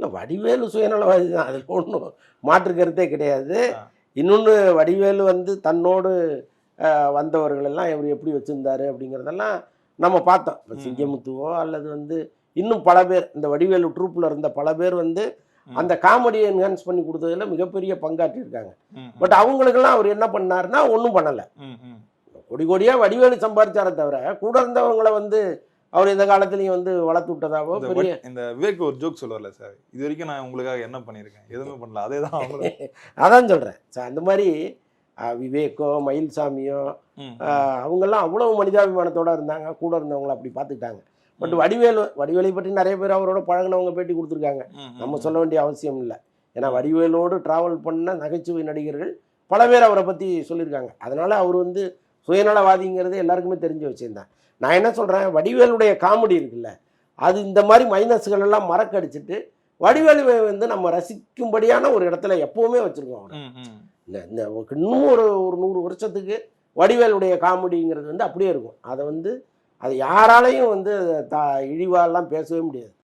இல்லை வடிவேலு சுயநலவாதி தான், அதில் ஒன்றும் மாற்று கருத்தே கிடையாது. இன்னொன்று வடிவேலு வந்து தன்னோடு வந்தவர்கள் எல்லாம் இவர் எப்படி வச்சுருந்தாரு அப்படிங்கிறதெல்லாம் நம்ம பார்த்தோம். இப்போ சிங்கமுத்துவோ அல்லது வந்து இன்னும் பல பேர் இந்த வடிவேலு ட்ரூப்பில் இருந்த பல பேர் வந்து அந்த காமெடியை என்ஹான்ஸ் பண்ணி கொடுத்ததுல மிகப்பெரிய பங்காற்றிருக்காங்க. பட் அவங்களுக்கெல்லாம் அவர் என்ன பண்ணாருன்னா ஒன்றும் பண்ணலை. கொடி கொடியாக வடிவேலு சம்பாதிச்சார தவிர கூட இருந்தவங்களை வந்து அவர் இந்த காலத்துலையும் வந்து வளர்த்து விட்டதாவோ பெரிய. இந்த விவேக் ஒரு ஜோக் சொல்லுவார்ல சார், இது வரைக்கும் நான் உங்களுக்காக என்ன பண்ணியிருக்கேன், எதுவுமே பண்ணல, அதே தான் அதான் சொல்கிறேன் சார். அந்த மாதிரி விவேக்கோ மயில்சாமியோ அவங்கெல்லாம் அவ்வளவு மனிதாபிமானத்தோடு இருந்தாங்க, கூட இருந்தவங்களை அப்படி பார்த்துக்கிட்டாங்க. பட் வடிவேலை பற்றி நிறைய பேர் அவரோட பழகினவங்க பேட்டி கொடுத்துருக்காங்க, நம்ம சொல்ல வேண்டிய அவசியம் இல்லை. ஏன்னா வடிவேலோடு ட்ராவல் பண்ண நகைச்சுவை நடிகர்கள் பல பேர் அவரை பற்றி சொல்லியிருக்காங்க. அதனால் அவர் வந்து சுயநலவாதிங்கிறது எல்லாருக்குமே தெரிஞ்ச விஷயம்தான். நான் என்ன சொல்கிறேன், வடிவேலுடைய காமெடி இருக்குல்ல, அது இந்த மாதிரி மைனஸ்கள் எல்லாம் மறக்கடிச்சிட்டு வடிவேலுவை வந்து நம்ம ரசிக்கும்படியான ஒரு இடத்துல எப்போவுமே வச்சுருக்கோம். அவரை இந்த இன்னும் ஒரு 100 வருஷத்துக்கு வடிவேலுடைய காமெடிங்கிறது வந்து அப்படியே இருக்கும். அதை வந்து அது யாராலையும் வந்து இழிவாலாம் பேசவே முடியாது.